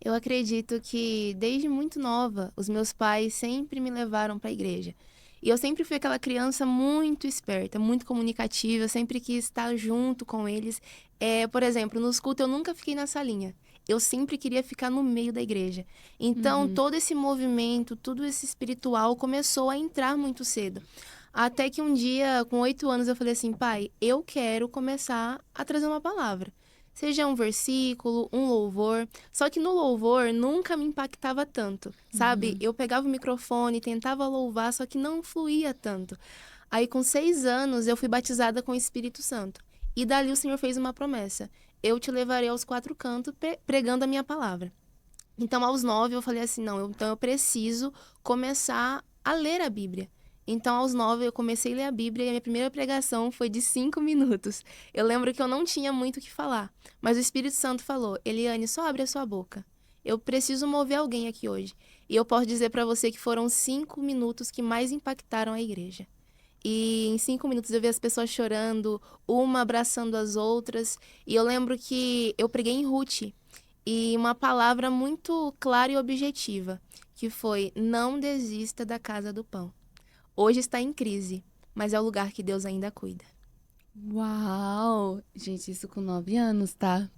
Eu acredito que desde muito nova, os meus pais sempre me levaram para a igreja. E eu sempre fui aquela criança muito esperta, muito comunicativa, eu sempre quis estar junto com eles. Por exemplo, nos cultos eu nunca fiquei na salinha. Eu sempre queria ficar no meio da igreja. Então, Uhum. todo esse movimento, tudo esse espiritual começou a entrar muito cedo. Até que um dia, com 8 anos, eu falei assim, pai, eu quero começar a trazer uma palavra. Seja um versículo, um louvor. Só que no louvor nunca me impactava tanto, sabe? Uhum. Eu pegava o microfone, tentava louvar, só que não fluía tanto. Aí, com 6 anos, eu fui batizada com o Espírito Santo. E dali o Senhor fez uma promessa: eu te levarei aos quatro cantos pregando a minha palavra. Então, aos 9, eu falei assim: não, então eu preciso começar a ler a Bíblia. Então, aos 9, eu comecei a ler a Bíblia e a minha primeira pregação foi de 5 minutos. Eu lembro que eu não tinha muito o que falar, mas o Espírito Santo falou: Eliane, só abre a sua boca. Eu preciso mover alguém aqui hoje. E eu posso dizer para você que foram 5 minutos que mais impactaram a igreja. E em 5 minutos eu vi as pessoas chorando, uma abraçando as outras. E eu lembro que eu preguei em Ruth e uma palavra muito clara e objetiva, que foi: não desista da casa do pão. Hoje está em crise, mas é o lugar que Deus ainda cuida. Uau! Gente, isso com 9 anos, tá?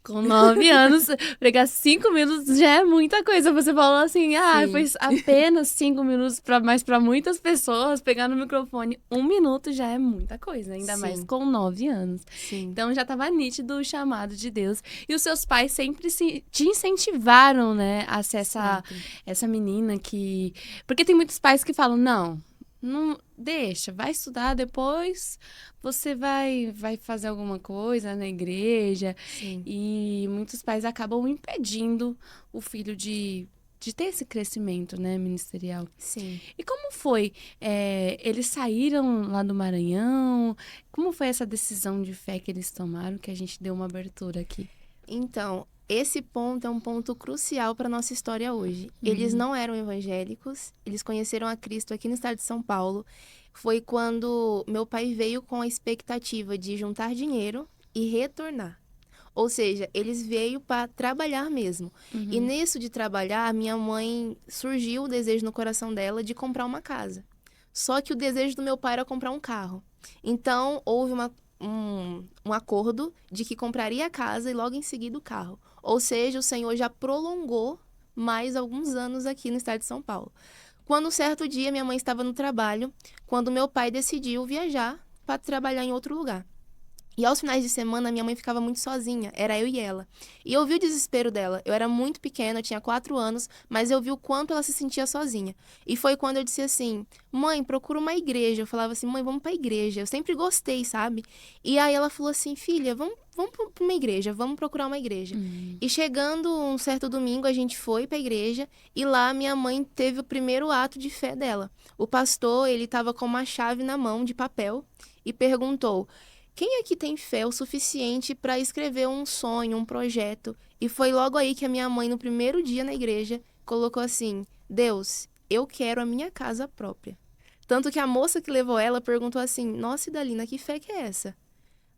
Com 9 anos, pregar 5 minutos já é muita coisa. Você falou assim, foi Sim, apenas 5 minutos, mas para muitas pessoas, pegar no microfone 1 minuto já é muita coisa, ainda mais sim, com 9 anos. sim. Então já estava nítido o chamado de Deus. E os seus pais sempre te incentivaram, né, a ser Sempre. essa menina que. Porque tem muitos pais que falam, não. Não deixa, vai estudar depois, você vai fazer alguma coisa na igreja, Sim, e muitos pais acabam impedindo o filho de ter esse crescimento, né, ministerial. sim. E como foi? Eles saíram lá do Maranhão? Como foi essa decisão de fé que eles tomaram, que a gente deu uma abertura aqui? Então, esse ponto é um ponto crucial para nossa história hoje. Eles Uhum, não eram evangélicos, eles conheceram a Cristo aqui no estado de São Paulo. Foi quando meu pai veio com a expectativa de juntar dinheiro e retornar. Ou seja, eles veio para trabalhar mesmo. E uhum, nisso de trabalhar, minha mãe surgiu o desejo no coração dela de comprar uma casa. Só que o desejo do meu pai era comprar um carro. Então, houve um acordo de que compraria a casa e logo em seguida o carro. Ou seja, o Senhor já prolongou mais alguns anos aqui no estado de São Paulo. Quando um certo dia minha mãe estava no trabalho, quando meu pai decidiu viajar para trabalhar em outro lugar. E aos finais de semana, minha mãe ficava muito sozinha, era eu e ela. E eu vi o desespero dela. Eu era muito pequena, eu tinha 4 anos, mas eu vi o quanto ela se sentia sozinha. E foi quando eu disse assim: mãe, procura uma igreja. Eu falava assim: mãe, vamos pra igreja. Eu sempre gostei, sabe? E aí ela falou assim: filha, vamos pra uma igreja, vamos procurar uma igreja. uhum. E chegando um certo domingo, a gente foi pra igreja e lá minha mãe teve o primeiro ato de fé dela. O pastor, ele tava com uma chave na mão de papel e perguntou: quem aqui tem fé o suficiente para escrever um sonho, um projeto? E foi logo aí que a minha mãe, no primeiro dia na igreja, colocou assim: Deus, eu quero a minha casa própria. Tanto que a moça que levou ela perguntou assim: nossa, Idalina, que fé que é essa?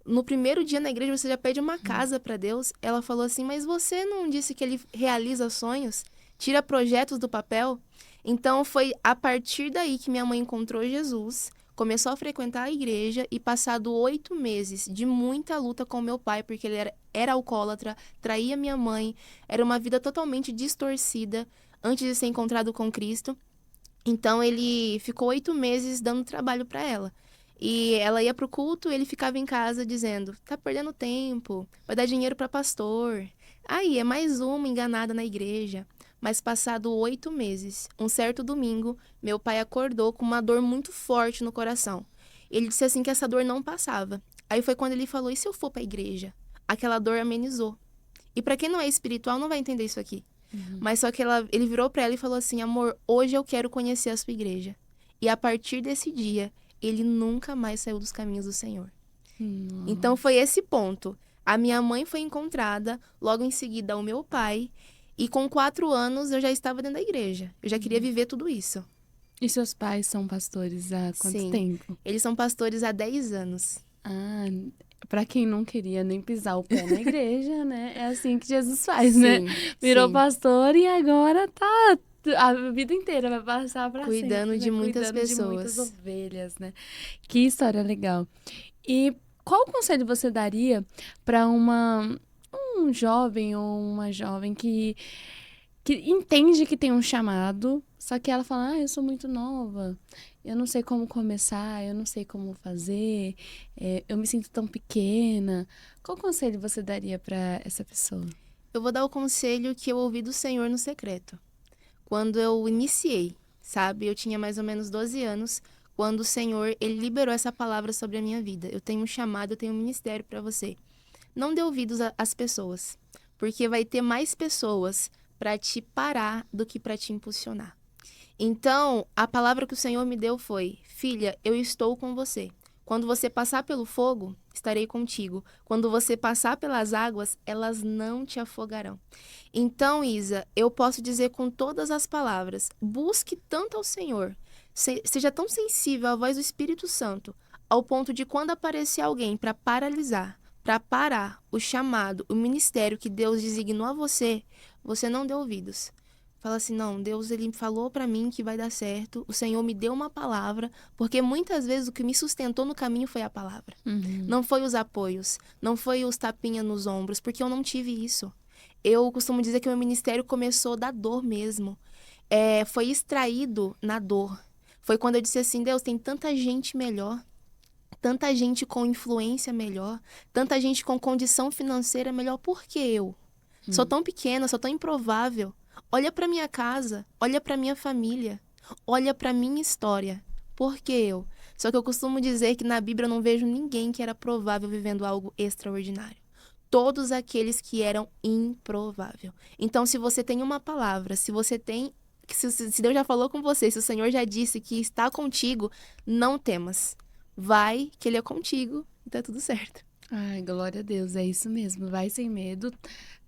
No primeiro dia na igreja você já pede uma casa para Deus? Ela falou assim: mas você não disse que ele realiza sonhos? Tira projetos do papel? Então foi a partir daí que minha mãe encontrou Jesus, começou a frequentar a igreja e passado 8 meses de muita luta com meu pai, porque ele era alcoólatra, traía minha mãe, era uma vida totalmente distorcida antes de ser encontrado com Cristo. Então ele ficou 8 meses dando trabalho para ela. E ela ia pro culto, ele ficava em casa dizendo: tá perdendo tempo, vai dar dinheiro para pastor. Aí é mais uma enganada na igreja. Mas passado 8 meses, um certo domingo, meu pai acordou com uma dor muito forte no coração. Ele disse assim que essa dor não passava. Aí foi quando ele falou: e se eu for para a igreja? Aquela dor amenizou. E para quem não é espiritual não vai entender isso aqui. Uhum. Mas só que ele virou para ela e falou assim: amor, hoje eu quero conhecer a sua igreja. E a partir desse dia, ele nunca mais saiu dos caminhos do Senhor. Então foi Nossa. esse ponto. A minha mãe foi encontrada, logo em seguida o meu pai. E com 4 anos eu já estava dentro da igreja. Eu já queria Uhum. viver tudo isso. E seus pais são pastores há quanto Sim, tempo? eles são pastores há 10 anos. Ah, Pra quem não queria nem pisar o pé na igreja, né? É assim que Jesus faz, né? Virou sim. pastor e agora tá a vida inteira vai passar pra Cuidando sempre, de né? muitas Cuidando de muitas pessoas. ovelhas, né? Que história legal. E qual conselho você daria pra um jovem ou uma jovem que entende que tem um chamado, só que ela fala, eu sou muito nova, eu não sei como começar, eu não sei como fazer, eu me sinto tão pequena. Qual conselho você daria pra essa pessoa? Eu vou dar o conselho que eu ouvi do Senhor no secreto. Quando eu iniciei, sabe? Eu tinha mais ou menos 12 anos, quando o Senhor, ele liberou essa palavra sobre a minha vida. Eu tenho um chamado, eu tenho um ministério para você. Não dê ouvidos às pessoas, porque vai ter mais pessoas para te parar do que para te impulsionar. Então, a palavra que o Senhor me deu foi: filha, eu estou com você. Quando você passar pelo fogo, estarei contigo. Quando você passar pelas águas, elas não te afogarão. Então, Isa, eu posso dizer com todas as palavras: busque tanto ao Senhor, seja tão sensível à voz do Espírito Santo, ao ponto de quando aparecer alguém para paralisar, para parar o chamado, o ministério que Deus designou a você, você não dê ouvidos. Fala assim, não, Deus ele falou para mim que vai dar certo, o Senhor me deu uma palavra, porque muitas vezes o que me sustentou no caminho foi a palavra. Uhum. Não foi os apoios, não foi os tapinhas nos ombros, porque eu não tive isso. Eu costumo dizer que o meu ministério começou da dor mesmo. Foi extraído na dor. Foi quando eu disse assim, Deus, tem tanta gente melhor, tanta gente com influência melhor, tanta gente com condição financeira melhor, por que eu? Sou tão pequena, sou tão improvável. Olha para minha casa, olha para minha família, olha para minha história. Por que eu? Só que eu costumo dizer que na Bíblia eu não vejo ninguém que era provável vivendo algo extraordinário. Todos aqueles que eram improvável. Então, se você tem uma palavra, se você tem, se Deus já falou com você, se o Senhor já disse que está contigo, não temas. Vai, que Ele é contigo e tá tudo certo. Ai, glória a Deus, é isso mesmo. Vai sem medo,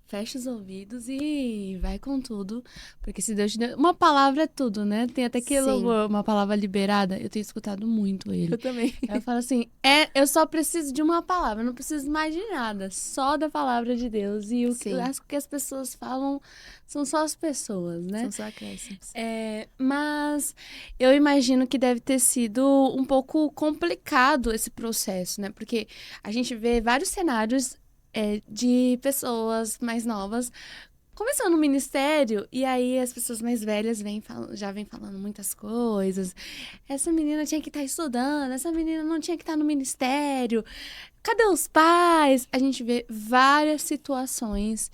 fecha os ouvidos e vai com tudo. Porque se Deus te deu... Uma palavra é tudo, né? Tem até que Sim, uma palavra liberada. Eu tenho escutado muito ele. eu também. Aí eu falo assim, eu só preciso de uma palavra, não preciso mais de nada, só da palavra de Deus. E Sim, acho que as pessoas falam são só as pessoas, né? são só acréscimos. Mas eu imagino que deve ter sido um pouco complicado esse processo, né? Porque a gente vê vários cenários de pessoas mais novas começando o ministério, e aí as pessoas mais velhas já vêm falando muitas coisas. Essa menina tinha que estar estudando, essa menina não tinha que estar no ministério. Cadê os pais? A gente vê várias situações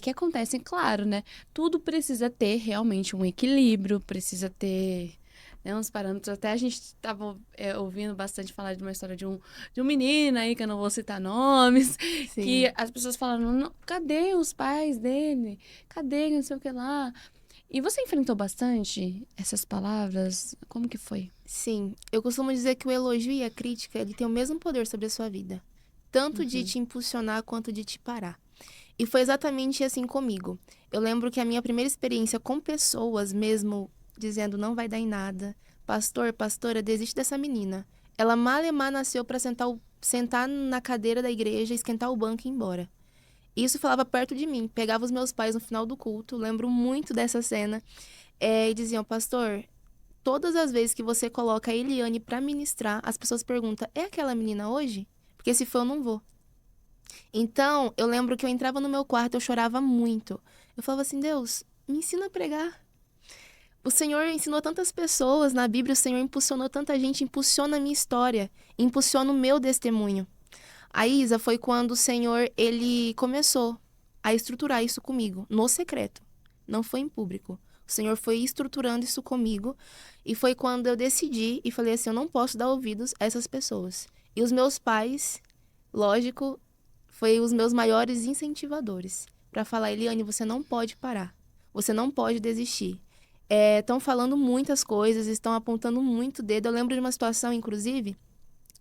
que acontecem, claro, né? Tudo precisa ter realmente um equilíbrio, precisa ter, né, uns parâmetros. Até a gente estava ouvindo bastante falar de uma história de um menino aí, que eu não vou citar nomes, Sim. que as pessoas falaram, "Não, cadê os pais dele? Cadê não sei o que lá?" E você enfrentou bastante essas palavras? Como que foi? Sim, eu costumo dizer que o elogio e a crítica, ele tem o mesmo poder sobre a sua vida, tanto de Uhum. te impulsionar quanto de te parar. E foi exatamente assim comigo. Eu lembro que a minha primeira experiência com pessoas mesmo dizendo não vai dar em nada, pastor, pastora, desiste dessa menina. Ela malemar nasceu para sentar na cadeira da igreja, esquentar o banco e ir embora. Isso falava perto de mim. Pegava os meus pais no final do culto, lembro muito dessa cena, e diziam, pastor, todas as vezes que você coloca a Eliane para ministrar, as pessoas perguntam: é aquela menina hoje? Porque se for, eu não vou. Então, eu lembro que eu entrava no meu quarto, eu chorava muito. Eu falava assim: Deus, me ensina a pregar. O Senhor ensinou tantas pessoas na Bíblia, o Senhor impulsionou tanta gente, impulsiona a minha história, impulsiona o meu testemunho. A Isa foi quando o Senhor, ele começou a estruturar isso comigo, no secreto. Não foi em público. O Senhor foi estruturando isso comigo e foi quando eu decidi e falei assim, eu não posso dar ouvidos a essas pessoas. E os meus pais, lógico, foi os meus maiores incentivadores para falar, Eliane, você não pode parar. Você não pode desistir. Estão falando muitas coisas, estão apontando muito o dedo. Eu lembro de uma situação, inclusive,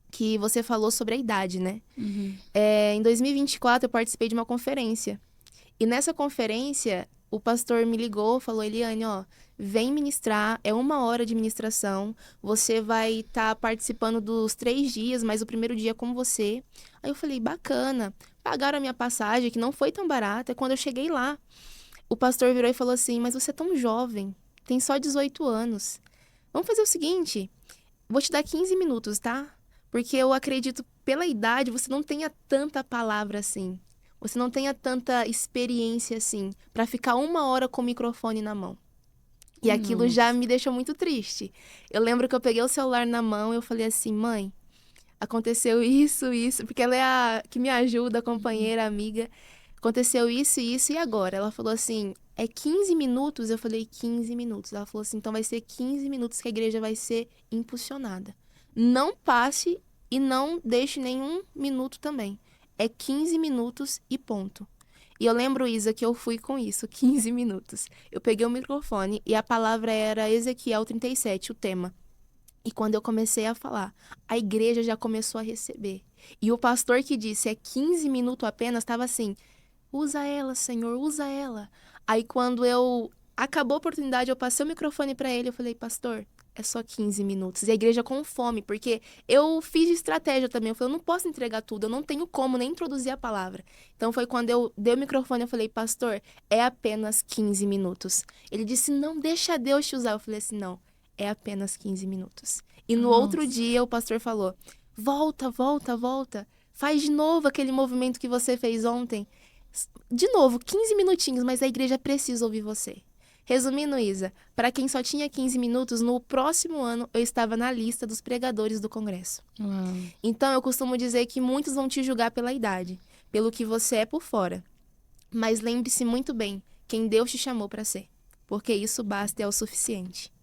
que você falou sobre a idade, né? Uhum. Em 2024, eu participei de uma conferência. E nessa conferência, o pastor me ligou, falou, Eliane, ó, vem ministrar, é 1 hora de ministração, você vai estar participando dos 3 dias, mas o primeiro dia é com você. Aí eu falei, bacana, pagaram a minha passagem, que não foi tão barata, quando eu cheguei lá, o pastor virou e falou assim, mas você é tão jovem, tem só 18 anos, vamos fazer o seguinte, vou te dar 15 minutos, tá? Porque eu acredito, pela idade, você não tenha tanta palavra assim. Você não tenha tanta experiência assim, pra ficar 1 hora com o microfone na mão. E aquilo já Nossa. me deixou muito triste. Eu lembro que eu peguei o celular na mão e eu falei assim, mãe, aconteceu isso, porque ela é a que me ajuda, a companheira, a amiga. Aconteceu isso, e agora? Ela falou assim, é 15 minutos? Eu falei, 15 minutos. Ela falou assim, então vai ser 15 minutos que a igreja vai ser impulsionada. Não passe e não deixe nenhum minuto também. É 15 minutos e ponto. E eu lembro, Isa, que eu fui com isso, 15 minutos. Eu peguei o microfone e a palavra era Ezequiel 37, o tema. E quando eu comecei a falar, a igreja já começou a receber. E o pastor que disse, é 15 minutos apenas, estava assim, usa ela, Senhor, usa ela. Aí quando eu acabou a oportunidade, eu passei o microfone para ele, eu falei, pastor, é só 15 minutos. E a igreja com fome, porque eu fiz estratégia também. Eu falei, eu não posso entregar tudo, eu não tenho como nem introduzir a palavra. Então foi quando eu dei o microfone, eu falei, pastor, é apenas 15 minutos. Ele disse, não, deixa Deus te usar. Eu falei assim, não, é apenas 15 minutos. E no outro Nossa. dia o pastor falou, volta, volta, volta. Faz de novo aquele movimento que você fez ontem. De novo, 15 minutinhos, mas a igreja precisa ouvir você. Resumindo, Isa, para quem só tinha 15 minutos, no próximo ano eu estava na lista dos pregadores do congresso. Uau. Então eu costumo dizer que muitos vão te julgar pela idade, pelo que você é por fora. Mas lembre-se muito bem quem Deus te chamou para ser, porque isso basta e é o suficiente.